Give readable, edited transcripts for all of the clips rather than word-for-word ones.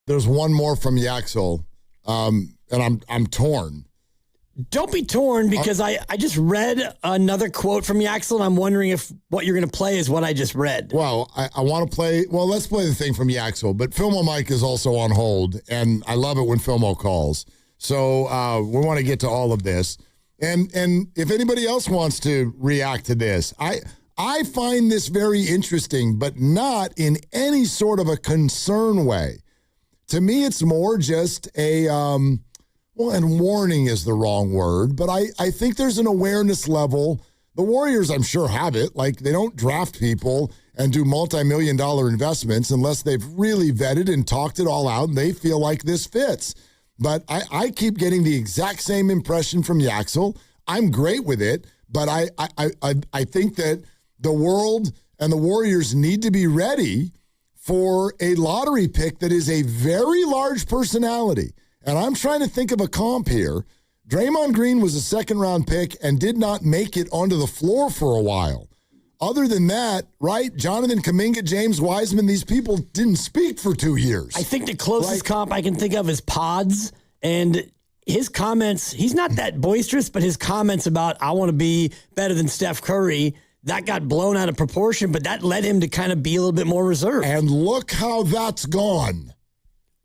there's one more from Yaxel, and I'm torn. Don't be torn, because I just read another quote from Yaxel, and I'm wondering if what you're going to play is what I just read. Well, I want to play. Well, let's play the thing from Yaxel. But Filmo Mike is also on hold, and I love it when Filmo calls. So we want to get to all of this. And if anybody else wants to react to this, I find this very interesting, but not in any sort of a concern way. To me, it's more just a... well, and warning is the wrong word, but I think there's an awareness level. The Warriors, I'm sure, have it. Like, they don't draft people and do multi-million-dollar investments unless they've really vetted and talked it all out and they feel like this fits. But I keep getting the exact same impression from Yaxel. I'm great with it, but I think that the world and the Warriors need to be ready for a lottery pick that is a very large personality. And I'm trying to think of a comp here. Draymond Green was a second-round pick and did not make it onto the floor for a while. Other than that, right, Jonathan Kuminga, James Wiseman, these people didn't speak for 2 years. I think the closest comp I can think of is Pods, and his comments, he's not that boisterous, but his comments about, I want to be better than Steph Curry, that got blown out of proportion, but that led him to kind of be a little bit more reserved. And look how that's gone.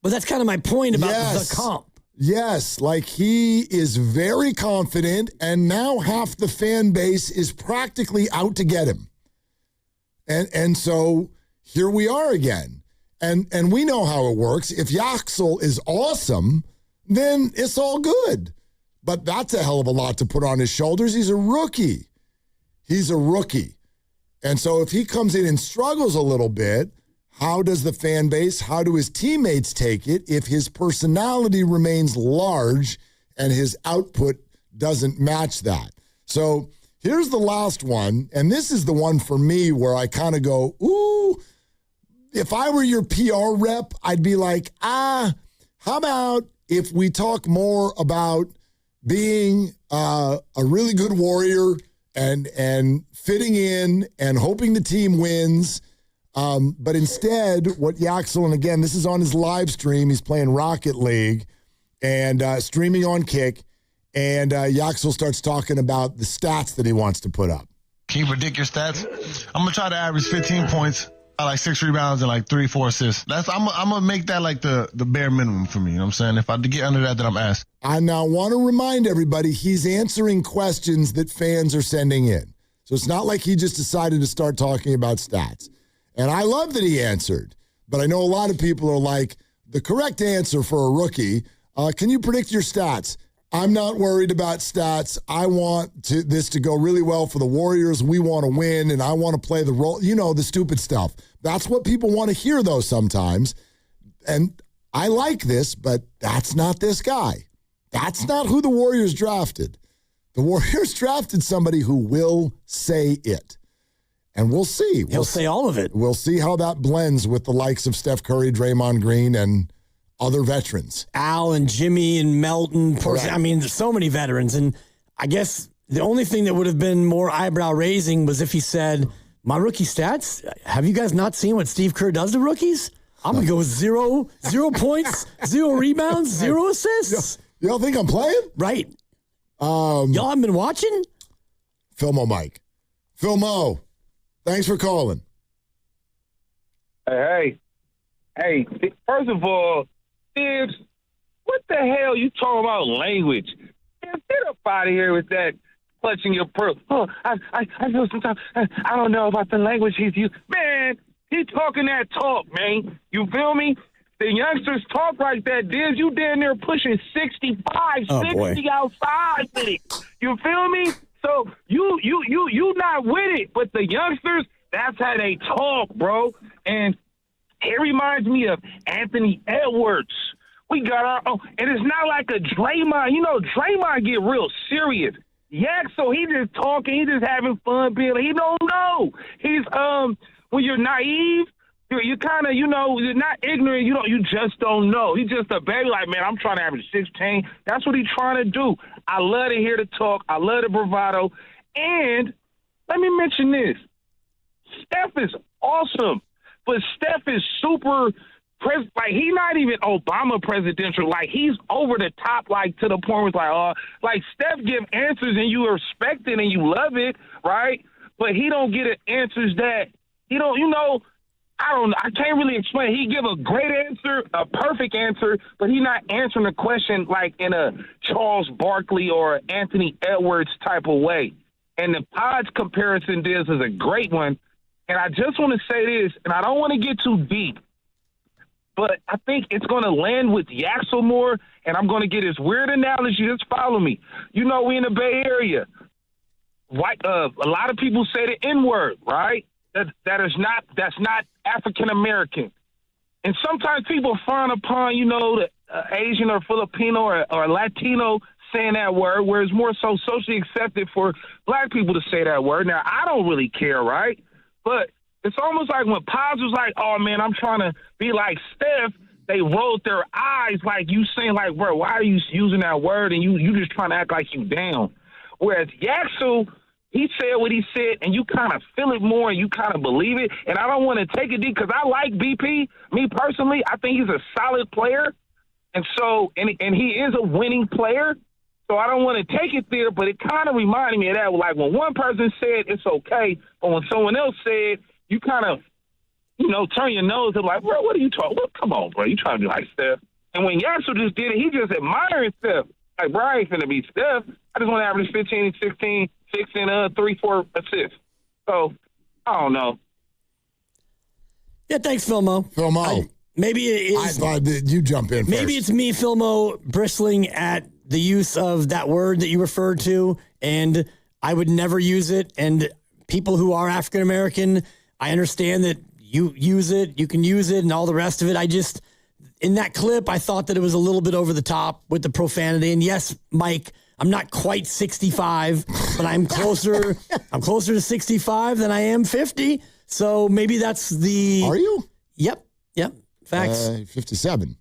Well, that's kind of my point about the comp. Yes, like he is very confident, and now half the fan base is practically out to get him. And so here we are again. And we know how it works. If Yaxel is awesome, then it's all good. But that's a hell of a lot to put on his shoulders. He's a rookie. And so if he comes in and struggles a little bit, how does the fan base, how do his teammates take it if his personality remains large and his output doesn't match that? So here's the last one, and this is the one for me where I kind of go, ooh, if I were your PR rep, I'd be like, how about if we talk more about being a really good Warrior and fitting in and hoping the team wins. But instead, what Yaxel, and again, this is on his live stream, he's playing Rocket League and streaming on Kick, and Yaxel starts talking about the stats that he wants to put up. Can you predict your stats? I'm going to try to average 15 points, like 6 rebounds, and like 3-4 assists. I'm going to make that like the bare minimum for me, you know what I'm saying? If I get under that, then I'm asked. I now want to remind everybody, he's answering questions that fans are sending in. So it's not like he just decided to start talking about stats. And I love that he answered, but I know a lot of people are like, the correct answer for a rookie, can you predict your stats? I'm not worried about stats. I want this to go really well for the Warriors. We want to win, and I want to play the role, the stupid stuff. That's what people want to hear, though, sometimes. And I like this, but that's not this guy. That's not who the Warriors drafted. The Warriors drafted somebody who will say it. And we'll see. He'll say all of it. We'll see how that blends with the likes of Steph Curry, Draymond Green, and other veterans. Al and Jimmy and Melton. I mean, there's so many veterans. And I guess the only thing that would have been more eyebrow-raising was if he said, my rookie stats, have you guys not seen what Steve Kerr does to rookies? I'm going to go with 0 points, 0 rebounds, 0 assists. You don't think I'm playing? Right. Y'all haven't been watching? Filmo Mike. Filmo. Thanks for calling. Hey, first of all, Tibbs, what the hell you talking about language? Man, get up out of here with that clutching your pearl. Oh, I know sometimes, I don't know about the language he's using. Man, he talking that talk, man. You feel me? The youngsters talk like that, Tibbs. You down there pushing 65, 60 outside with it. You feel me? So you not with it, but the youngsters, that's how they talk, bro. And it reminds me of Anthony Edwards. We got our own, and it's not like a Draymond. Draymond get real serious. Yaxel, he just talking, he just having fun, Bill. He don't know. He's when you're naive, you kind of, you're not ignorant. You just don't know. He's just a baby. Like, man, I'm trying to average 16. That's what he's trying to do. I love to hear the talk. I love the bravado. And let me mention this: Steph is awesome, but Steph is super like he's not even Obama presidential. Like he's over the top, like to the point where it's like Steph give answers and you respect it and you love it, right? But he don't get answers that he don't. I don't know. I can't really explain. He give a great answer, a perfect answer, but he's not answering the question like in a Charles Barkley or Anthony Edwards type of way. And the Pods comparison this is a great one. And I just want to say this, and I don't want to get too deep, but I think it's going to land with Yaxel more, and I'm going to get this weird analogy. Just follow me. We in the Bay Area. A lot of people say the N-word, right? That's not African American, and sometimes people frown upon the Asian or Filipino or Latino saying that word, where it's more so socially accepted for black people to say that word. Now I don't really care, right? But it's almost like when Pods was like, "Oh man, I'm trying to be like Steph," they rolled their eyes like you saying like, "Bro, why are you using that word?" And you just trying to act like you down. Whereas Yaxel, he said what he said, and you kind of feel it more, and you kind of believe it. And I don't want to take it deep because I like BP. Me personally, I think he's a solid player, and so and he is a winning player. So I don't want to take it there, but it kind of reminded me of that. Like when one person said it's okay, but when someone else said, you kind of, turn your nose and like, bro, what are you talking? Well, come on, bro, you trying to be like Steph? And when Yaxel just did it, he just admiring Steph. Like, bro, I ain't finna be Steph. I just want to average 15, 16, 6, and 3, 4 assists. So, I don't know. Yeah, thanks, Filmo. Maybe it is. I thought that you jump in Maybe first. it's me, Filmo, bristling at the use of that word that you referred to, and I would never use it. And people who are African American, I understand that you use it, you can use it, and all the rest of it. In that clip, I thought that it was a little bit over the top with the profanity. And yes, Mike, I'm not quite 65, but I'm closer. I'm closer to 65 than I am 50. So maybe that's the. Are you? Yep. Facts. 57.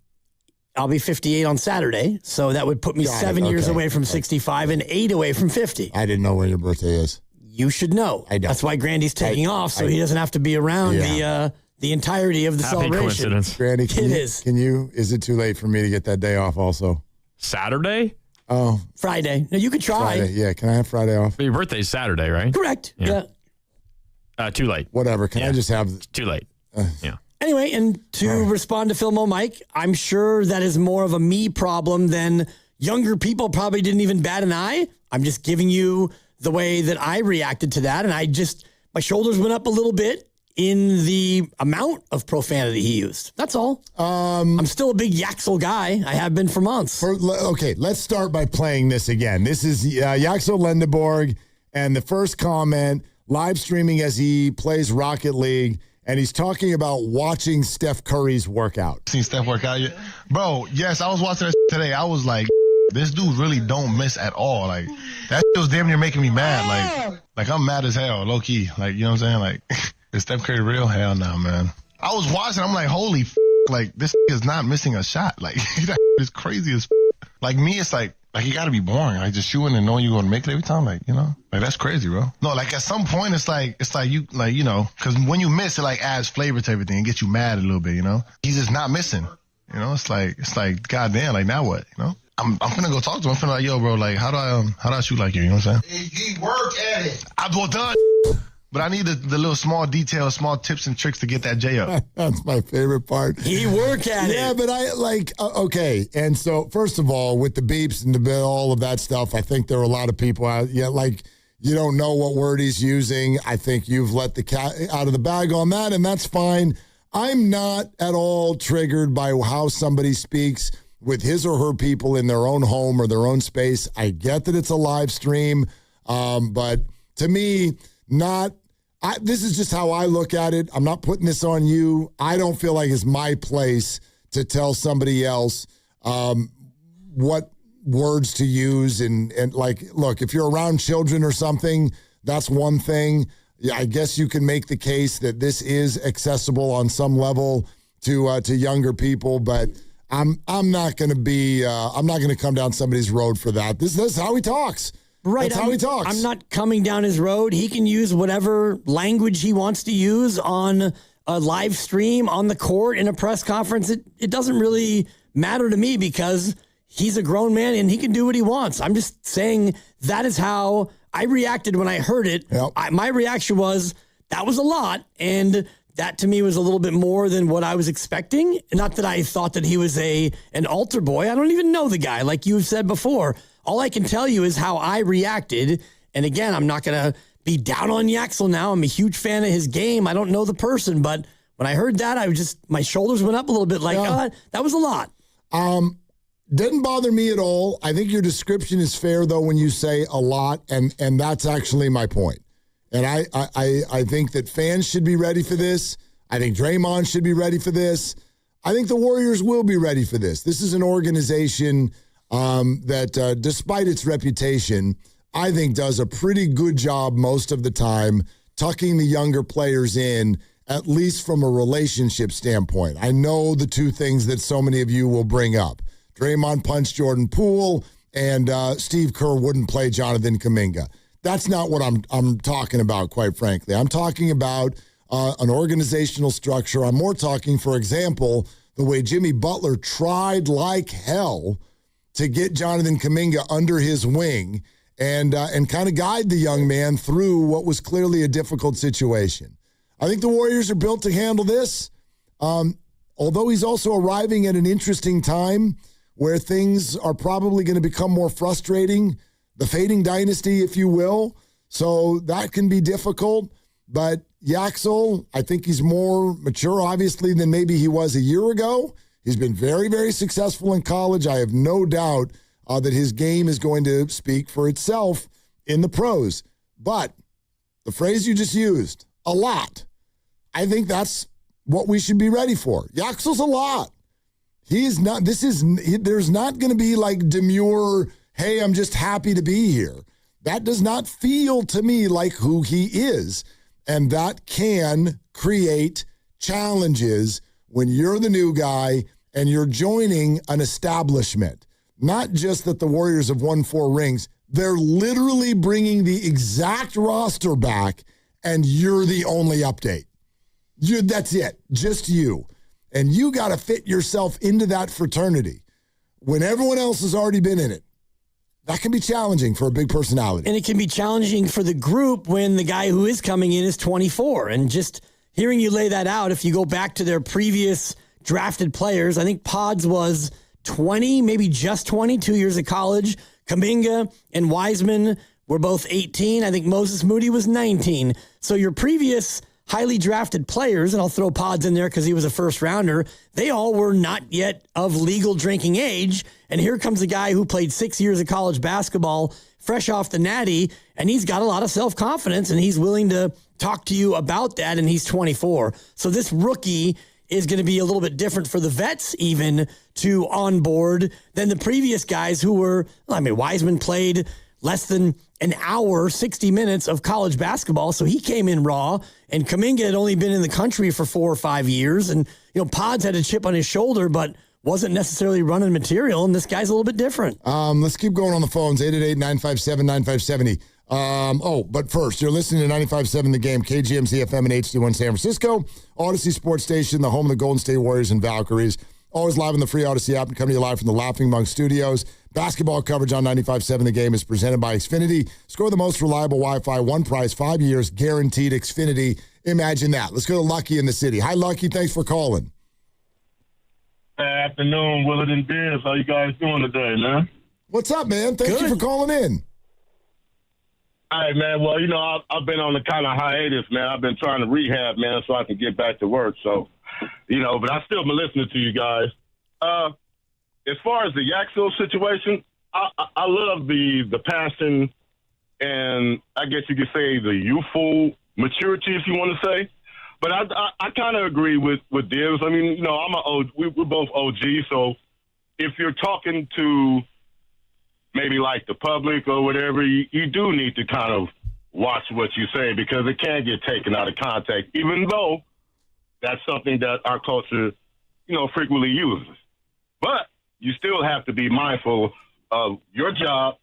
I'll be 58 on Saturday, so that would put me 7 years away from 65 and 8 away from 50. I didn't know when your birthday is. You should know. I don't. That's why Grandy's taking off, so he doesn't have to be around the entirety of the Happy celebration. coincidence. Grandy, Is it too late for me to get that day off also? Saturday? Oh, Friday. No, you could try. Friday. Yeah, can I have Friday off? Your birthday's Saturday, right? Correct. Yeah. Too late. Whatever. Can I just have... Too late. Yeah. Anyway, and to respond to Filmo Mike, I'm sure that is more of a me problem than younger people probably didn't even bat an eye. I'm just giving you the way that I reacted to that, and my shoulders went up a little bit in the amount of profanity he used. That's all. I'm still a big Yaxel guy. I have been for months. Okay, let's start by playing this again. This is Yaxel Lendeborg, and the first comment, live streaming as he plays Rocket League, and he's talking about watching Steph Curry's workout. Seen Steph work out yet? Bro, yes, I was watching that today. I was like, this dude really don't miss at all. Like, that was damn near making me mad. Like I'm mad as hell, low key. Like, you know what I'm saying? Like, is Steph Curry real? Hell no, man. I was watching, I'm like, holy like, this is not missing a shot. Like, that is crazy as Like, me, it's like you gotta be boring. Like, just shooting and knowing you're gonna make it every time. Like, like, that's crazy, bro. No, like, at some point, it's like you, like, because when you miss, it, like, adds flavor to everything and gets you mad a little bit, He's just not missing. It's like, goddamn, like, now what, I'm finna go talk to him. I'm finna like, yo, bro, like, how do I shoot like you? You know what I'm saying? He worked at it. I'm well done. But I need the little small details, small tips and tricks to get that J up. That's my favorite part. He worked at it. Yeah, but okay. And so, first of all, with the beeps and all of that stuff, I think there are a lot of people out, you don't know what word he's using. I think you've let the cat out of the bag on that, and that's fine. I'm not at all triggered by how somebody speaks with his or her people in their own home or their own space. I get that it's a live stream, but to me, this is just how I look at it. I'm not putting this on you. I don't feel like it's my place to tell somebody else what words to use. And like, look, if you're around children or something, that's one thing. Yeah, I guess you can make the case that this is accessible on some level to younger people, but I'm not going to come down somebody's road for that. This is how he talks. Right. That's how he talks. I'm not coming down his road. He can use whatever language he wants to use on a live stream on the court in a press conference, it doesn't really matter to me because he's a grown man and he can do what he wants. I'm just saying that is how I reacted when I heard it. Yep. My reaction was, that was a lot, and that to me was a little bit more than what I was expecting. Not that I thought that he was an altar boy. I don't even know the guy, like you've said before. All I can tell you is how I reacted. And again, I'm not going to be down on Yaxel now. I'm a huge fan of his game. I don't know the person, but when I heard that, my shoulders went up a little bit like, that was a lot. Doesn't bother me at all. I think your description is fair, though, when you say a lot, and that's actually my point. And I think that fans should be ready for this. I think Draymond should be ready for this. I think the Warriors will be ready for this. This is an organization that, despite its reputation, I think does a pretty good job most of the time tucking the younger players in, at least from a relationship standpoint. I know the two things that so many of you will bring up. Draymond punched Jordan Poole, and Steve Kerr wouldn't play Jonathan Kuminga. That's not what I'm talking about, quite frankly. I'm talking about an organizational structure. I'm more talking, for example, the way Jimmy Butler tried like hell to get Jonathan Kuminga under his wing and kind of guide the young man through what was clearly a difficult situation. I think the Warriors are built to handle this, although he's also arriving at an interesting time where things are probably going to become more frustrating, the fading dynasty, if you will. So that can be difficult. But Yaxel, I think he's more mature, obviously, than maybe he was a year ago. He's been very, very successful in college. I have no doubt that his game is going to speak for itself in the pros. But the phrase you just used, a lot, I think that's what we should be ready for. Yaxel's a lot. He's not, there's not going to be like demure, hey, I'm just happy to be here. That does not feel to me like who he is. And that can create challenges when you're the new guy and you're joining an establishment. Not just that the Warriors have won 4 rings. They're literally bringing the exact roster back, and you're the only update. That's it, just you. And you got to fit yourself into that fraternity when everyone else has already been in it. That can be challenging for a big personality. And it can be challenging for the group when the guy who is coming in is 24. And just hearing you lay that out, if you go back to their previous drafted players, I think Pods was 20, maybe just 20, 2 years of college. Kuminga and Wiseman were both 18. I think Moses Moody was 19. So your previous highly drafted players, and I'll throw Pods in there because he was a first rounder, they all were not yet of legal drinking age. And here comes a guy who played 6 years of college basketball, fresh off the natty, and he's got a lot of self-confidence, and he's willing to talk to you about that, and he's 24. So this rookie is going to be a little bit different for the vets even to onboard than the previous guys who were, Wiseman played less than an hour, 60 minutes of college basketball. So he came in raw, and Kuminga had only been in the country for 4 or 5 years. And, Pods had a chip on his shoulder, but wasn't necessarily running material. And this guy's a little bit different. Let's keep going on the phones. 888-957-9570. But first, you're listening to 95.7 The Game, KGMZ FM and HD1 San Francisco, Odyssey Sports Station, the home of the Golden State Warriors and Valkyries. Always live on the free Odyssey app and coming to you live from the Laughing Monk Studios. Basketball coverage on 95.7 The Game is presented by Xfinity. Score the most reliable Wi-Fi, one price, 5 years, guaranteed. Xfinity. Imagine that. Let's go to Lucky in the city. Hi, Lucky. Thanks for calling. Good afternoon, Willard and Biz. How you guys doing today, man? What's up, man? Thank you for calling in. All right, man. Well, I've been on a kind of hiatus, man. I've been trying to rehab, man, so I can get back to work. So, but I still been listening to you guys. As far as the Yaxel situation, I love the passion and I guess you could say the youthful maturity, if you want to say. But I kind of agree with Divs. I mean, we're both OG, so if you're talking to maybe like the public or whatever, you do need to kind of watch what you say because it can get taken out of context, even though that's something that our culture, frequently uses. But you still have to be mindful of your job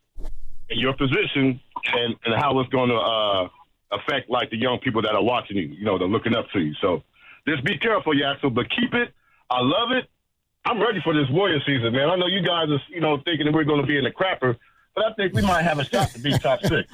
and your position and how it's going to affect like the young people that are watching you, they're looking up to you. So just be careful, Yaxel, but keep it. I love it. I'm ready for this Warrior season, man. I know you guys are, thinking that we're going to be in the crapper, but I think we might have a shot to be top 6.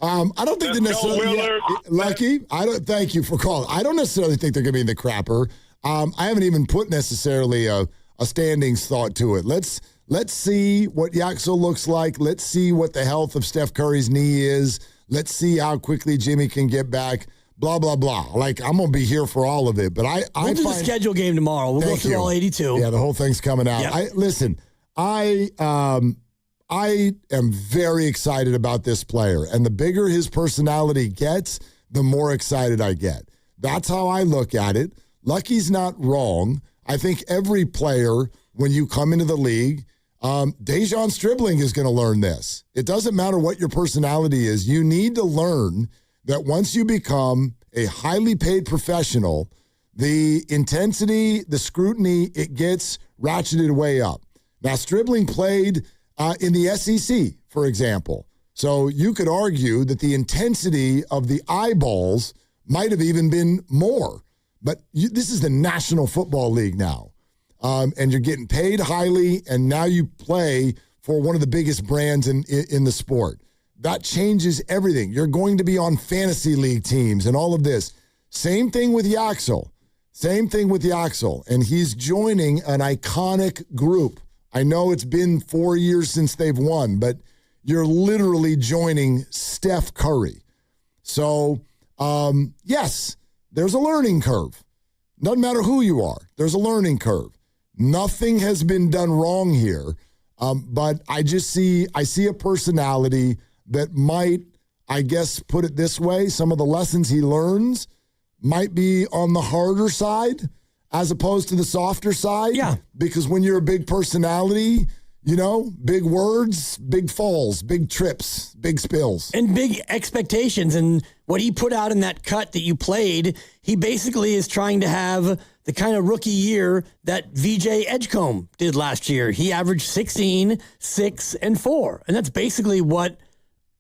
I don't think they're necessarily Lucky. Thank you for calling. I don't necessarily think they're going to be in the crapper. I haven't even put necessarily a standings thought to it. Let's see what Yaxel looks like. Let's see what the health of Steph Curry's knee is. Let's see how quickly Jimmy can get back. Blah blah blah. Like, I'm gonna be here for all of it, but we'll do the schedule game tomorrow. We'll go through all 82. Yeah, the whole thing's coming out. Yep. I am very excited about this player, and the bigger his personality gets, the more excited I get. That's how I look at it. Lucky's not wrong. I think every player, when you come into the league, Dejon's dribbling is going to learn this. It doesn't matter what your personality is. You need to learn that once you become a highly paid professional, the intensity, the scrutiny, it gets ratcheted way up. Now, Stribling played in the SEC, for example. So you could argue that the intensity of the eyeballs might have even been more. But this is the National Football League now. And you're getting paid highly, and now you play for one of the biggest brands in the sport. That changes everything. You're going to be on fantasy league teams and all of this. Same thing with Yaxel. And he's joining an iconic group. I know it's been 4 years since they've won, but you're literally joining Steph Curry. So, yes, there's a learning curve. Doesn't matter who you are. There's a learning curve. Nothing has been done wrong here, but I see a personality that might, I guess, put it this way, some of the lessons he learns might be on the harder side as opposed to the softer side. Yeah. Because when you're a big personality, big words, big falls, big trips, big spills. And big expectations. And what he put out in that cut that you played, he basically is trying to have the kind of rookie year that VJ Edgecombe did last year. He averaged 16, 6, and 4. And that's basically what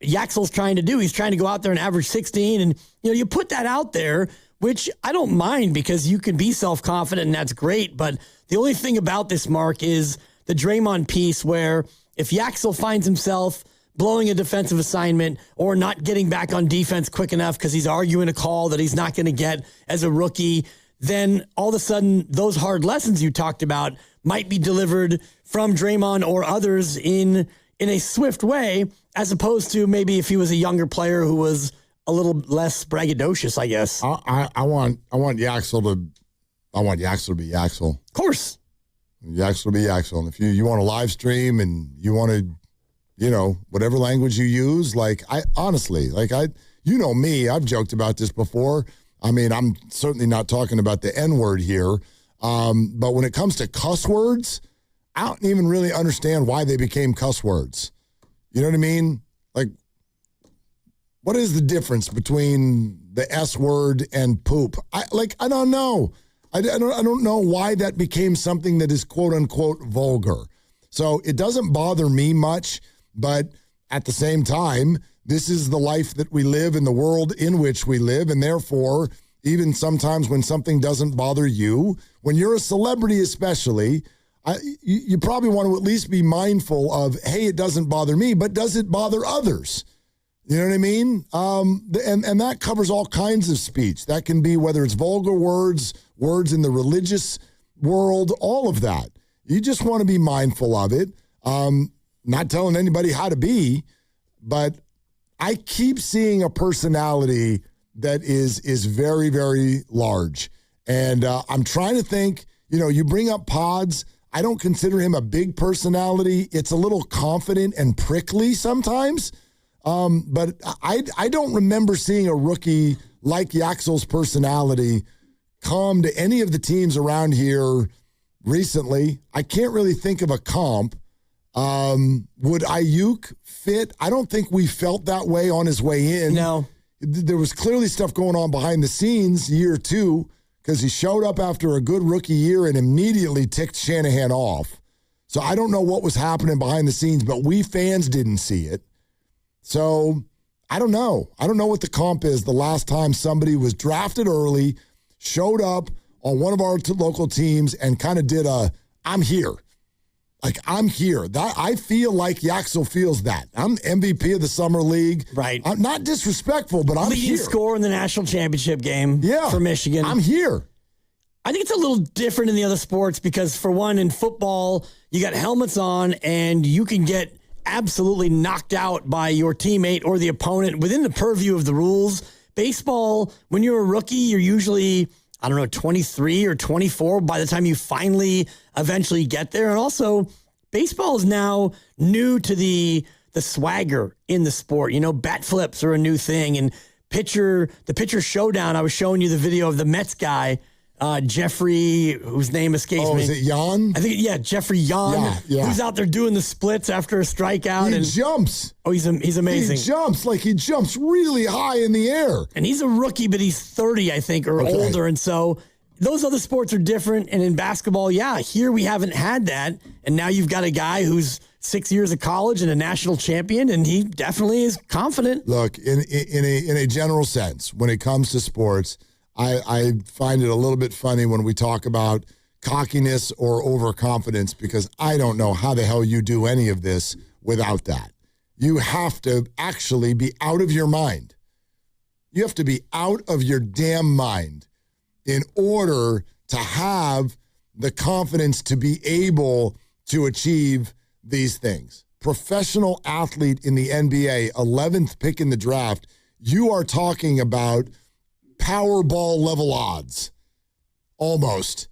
Yaxel's trying to do. He's trying to go out there and average 16. And, you put that out there, which I don't mind because you can be self-confident and that's great. But the only thing about this, Mark, is the Draymond piece where if Yaxel finds himself blowing a defensive assignment or not getting back on defense quick enough because he's arguing a call that he's not going to get as a rookie, then all of a sudden those hard lessons you talked about might be delivered from Draymond or others in a swift way, as opposed to maybe if he was a younger player who was a little less braggadocious, I guess. I want Yaxel to be Yaxel. Of course. Yaxel to be Yaxel. And if you want to live stream and you want to, whatever language you use, me, I've joked about this before. I mean, I'm certainly not talking about the N-word here. But when it comes to cuss words, I don't even really understand why they became cuss words. You know what I mean? Like, what is the difference between the S word and poop? I don't know. I don't know why that became something that is quote unquote vulgar. So it doesn't bother me much, but at the same time, this is the life that we live in, the world in which we live, and therefore, even sometimes when something doesn't bother you, when you're a celebrity especially, you probably want to at least be mindful of, hey, it doesn't bother me, but does it bother others? You know what I mean? And that covers all kinds of speech. That can be whether it's vulgar words in the religious world, all of that. You just want to be mindful of it. Not telling anybody how to be, but I keep seeing a personality that is very, very large. And I'm trying to think, you bring up Pods. I don't consider him a big personality. It's a little confident and prickly sometimes. But I don't remember seeing a rookie like Yaxel's personality come to any of the teams around here recently. I can't really think of a comp. Would Ayuk fit? I don't think we felt that way on his way in. No. There was clearly stuff going on behind the scenes year two because he showed up after a good rookie year and immediately ticked Shanahan off. So I don't know what was happening behind the scenes, but we fans didn't see it. So I don't know. I don't know what the comp is the last time somebody was drafted early, showed up on one of our local teams and kind of did I'm here. Like, I'm here. That I feel like Yaxel feels that. I'm MVP of the Summer League. Right. I'm not disrespectful, but I'm leading here. scorer in the national championship game for Michigan. I'm here. I think it's a little different in the other sports because, for one, in football, you got helmets on and you can get absolutely knocked out by your teammate or the opponent within the purview of the rules. Baseball, when you're a rookie, you're usually, 23 or 24 by the time you finally eventually get there. And also, baseball is now new to the swagger in the sport. Bat flips are a new thing. And the pitcher showdown, I was showing you the video of the Mets guy, Jeffrey, whose name escapes me. Oh, is it Jan? I think, Jeffrey Jan, who's out there doing the splits after a strikeout. He jumps. Oh, he's amazing. He jumps really high in the air. And he's a rookie, but he's 30, I think, or older. And so those other sports are different. And in basketball, here we haven't had that. And now you've got a guy who's 6 years of college and a national champion, and he definitely is confident. Look, in a general sense, when it comes to sports, I find it a little bit funny when we talk about cockiness or overconfidence, because I don't know how the hell you do any of this without that. You have to actually be out of your mind. You have to be out of your damn mind in order to have the confidence to be able to achieve these things. Professional athlete in the NBA, 11th pick in the draft, you are talking about Powerball level odds, almost.